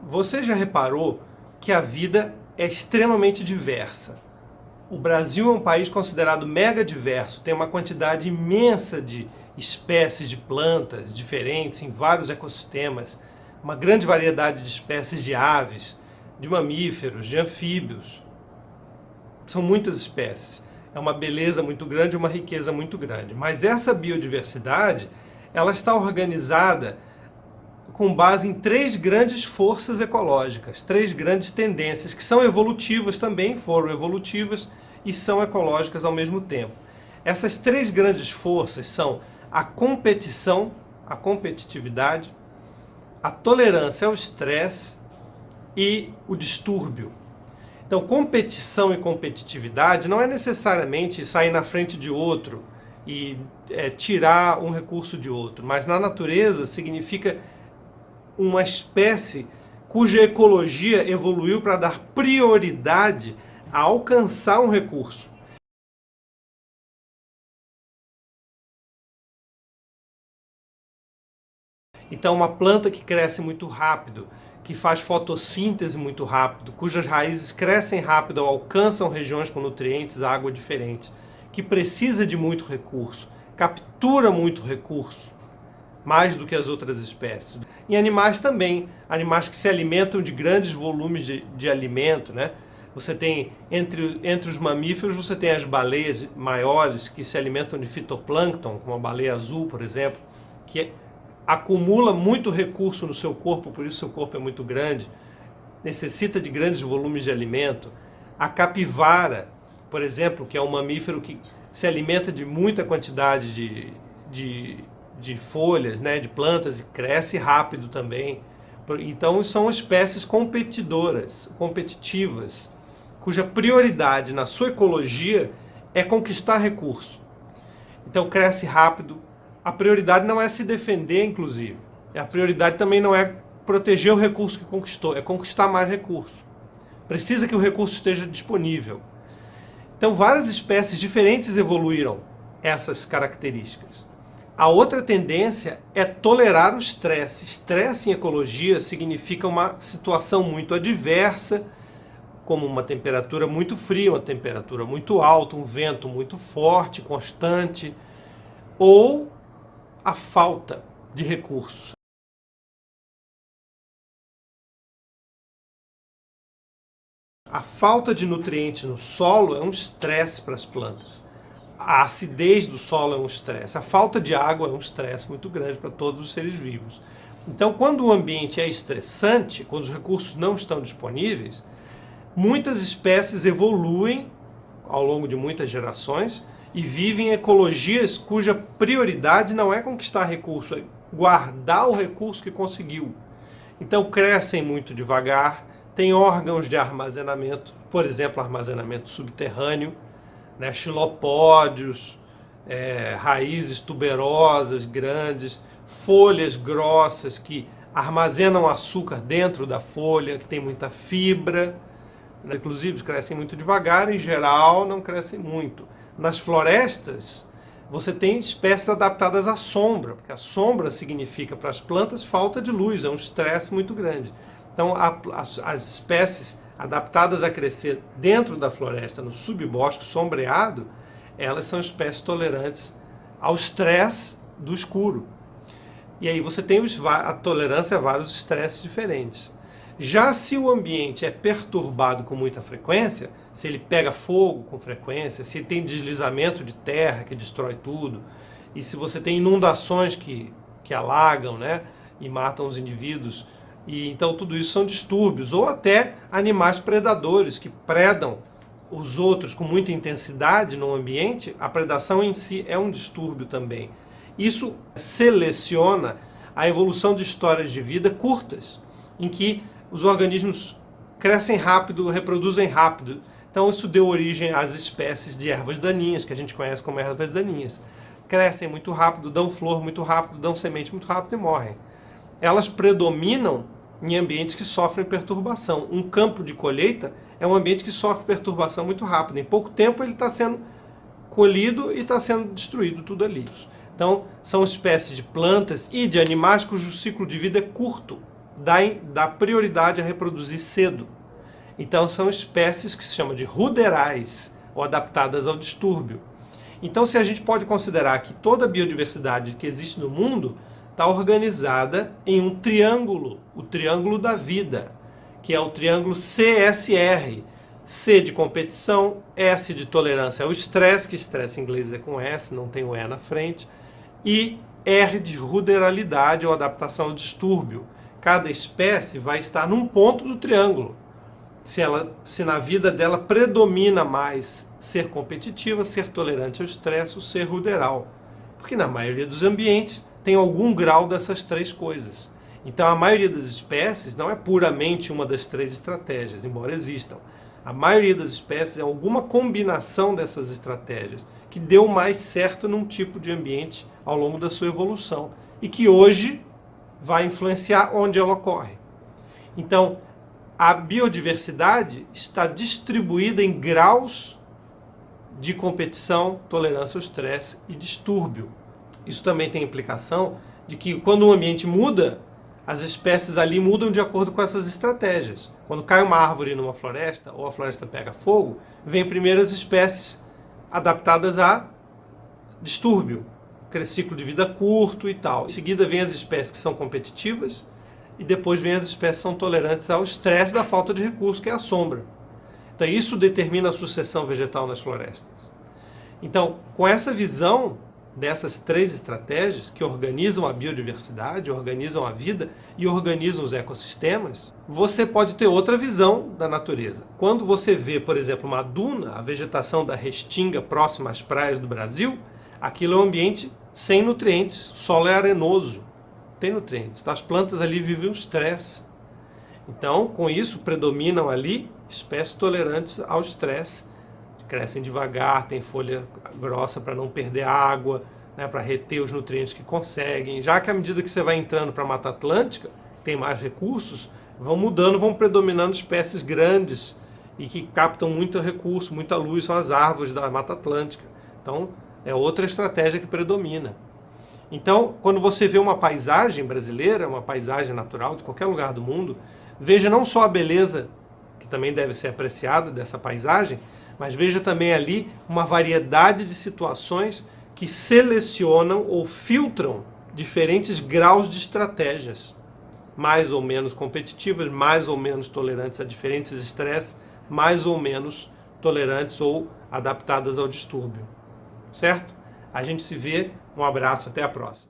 Você já reparou que a vida é extremamente diversa? O Brasil é um país considerado mega diverso, tem uma quantidade imensa de espécies de plantas diferentes em vários ecossistemas, uma grande variedade de espécies de aves, de mamíferos, de anfíbios. São muitas espécies. É uma beleza muito grande, uma riqueza muito grande. Mas essa biodiversidade, ela está organizada com base em três grandes forças ecológicas, três grandes tendências, que são evolutivas também, foram evolutivas e são ecológicas ao mesmo tempo. Essas três grandes forças são a competição, a competitividade, a tolerância ao estresse e o distúrbio. Então, competição e competitividade não é necessariamente sair na frente de outro e tirar um recurso de outro, mas na natureza significa uma espécie cuja ecologia evoluiu para dar prioridade a alcançar um recurso. Então, uma planta que cresce muito rápido, que faz fotossíntese muito rápido, cujas raízes crescem rápido, alcançam regiões com nutrientes, água diferentes, que precisa de muito recurso, captura muito recurso, mais do que as outras espécies. Em animais também, animais que se alimentam de grandes volumes de alimento, né? Você tem, entre os mamíferos, você tem as baleias maiores que se alimentam de fitoplâncton, como a baleia azul, por exemplo, que acumula muito recurso no seu corpo, por isso seu corpo é muito grande, necessita de grandes volumes de alimento. A capivara, por exemplo, que é um mamífero que se alimenta de muita quantidade de folhas, né, de plantas, e cresce rápido também. Então são espécies competidoras, competitivas, cuja prioridade na sua ecologia é conquistar recurso. Então cresce rápido. A prioridade não é se defender, inclusive. A prioridade também não é proteger o recurso que conquistou, é conquistar mais recurso. Precisa que o recurso esteja disponível. Então várias espécies diferentes evoluíram essas características. A outra tendência é tolerar o estresse. Estresse em ecologia significa uma situação muito adversa, como uma temperatura muito fria, uma temperatura muito alta, um vento muito forte, constante, ou a falta de recursos. A falta de nutrientes no solo é um estresse para as plantas. A acidez do solo é um estresse. A falta de água é um estresse muito grande para todos os seres vivos. Então, quando o ambiente é estressante, quando os recursos não estão disponíveis, muitas espécies evoluem ao longo de muitas gerações e vivem em ecologias cuja prioridade não é conquistar recurso, é guardar o recurso que conseguiu. Então crescem muito devagar, têm órgãos de armazenamento, por exemplo, armazenamento subterrâneo, né, xilopódios, raízes tuberosas grandes, folhas grossas que armazenam açúcar dentro da folha, que tem muita fibra, né, inclusive crescem muito devagar, em geral não crescem muito. Nas florestas, você tem espécies adaptadas à sombra, porque a sombra significa para as plantas falta de luz, é um estresse muito grande. Então, as espécies adaptadas a crescer dentro da floresta, no subbosque sombreado, elas são espécies tolerantes ao estresse do escuro. E aí você tem a tolerância a vários estresses diferentes. Já se o ambiente é perturbado com muita frequência, se ele pega fogo com frequência, se tem deslizamento de terra que destrói tudo, e se você tem inundações que alagam, né, e matam os indivíduos, e então tudo isso são distúrbios, ou até animais predadores que predam os outros com muita intensidade no ambiente, a predação em si é um distúrbio também. Isso seleciona a evolução de histórias de vida curtas, em que os organismos crescem rápido, reproduzem rápido. Então isso deu origem às espécies de ervas daninhas, que a gente conhece como ervas daninhas. Crescem muito rápido, dão flor muito rápido, dão semente muito rápido e morrem. Elas predominam em ambientes que sofrem perturbação. Um campo de colheita é um ambiente que sofre perturbação muito rápida. Em pouco tempo ele está sendo colhido e está sendo destruído tudo ali. Então são espécies de plantas e de animais cujo ciclo de vida é curto. dá prioridade a reproduzir cedo. Então são espécies que se chamam de ruderais, ou adaptadas ao distúrbio. Então, se a gente pode considerar que toda a biodiversidade que existe no mundo está organizada em um triângulo, o triângulo da vida, que é o triângulo CSR. C de competição, S de tolerância ao estresse, que estresse em inglês é com S, não tem o E na frente, e R de ruderalidade ou adaptação ao distúrbio. Cada espécie vai estar num ponto do triângulo. Se na vida dela predomina mais ser competitiva, ser tolerante ao estresse, ou ser ruderal. Porque na maioria dos ambientes tem algum grau dessas três coisas. Então a maioria das espécies não é puramente uma das três estratégias, embora existam. A maioria das espécies é alguma combinação dessas estratégias que deu mais certo num tipo de ambiente ao longo da sua evolução e que hoje vai influenciar onde ela ocorre. Então, a biodiversidade está distribuída em graus de competição, tolerância ao estresse e distúrbio. Isso também tem implicação de que quando o ambiente muda, as espécies ali mudam de acordo com essas estratégias. Quando cai uma árvore numa floresta ou a floresta pega fogo, vem primeiro as espécies adaptadas a distúrbio, aquele ciclo de vida curto e tal. Em seguida vem as espécies que são competitivas e depois vem as espécies que são tolerantes ao estresse da falta de recurso, que é a sombra. Então isso determina a sucessão vegetal nas florestas. Então, com essa visão dessas três estratégias que organizam a biodiversidade, organizam a vida e organizam os ecossistemas, você pode ter outra visão da natureza. Quando você vê, por exemplo, uma duna, a vegetação da restinga próxima às praias do Brasil, aquilo é um ambiente sem nutrientes, o solo é arenoso, não tem nutrientes. Então, as plantas ali vivem o estresse. Então, com isso, predominam ali espécies tolerantes ao estresse, crescem devagar, tem folha grossa para não perder água, né, para reter os nutrientes que conseguem. Já que à medida que você vai entrando para a Mata Atlântica, tem mais recursos, vão mudando, vão predominando espécies grandes e que captam muito recurso, muita luz, são as árvores da Mata Atlântica. Então, é outra estratégia que predomina. Então, quando você vê uma paisagem brasileira, uma paisagem natural de qualquer lugar do mundo, veja não só a beleza, que também deve ser apreciada dessa paisagem, mas veja também ali uma variedade de situações que selecionam ou filtram diferentes graus de estratégias, mais ou menos competitivas, mais ou menos tolerantes a diferentes estresses, mais ou menos tolerantes ou adaptadas ao distúrbio. Certo? A gente se vê, um abraço, até a próxima.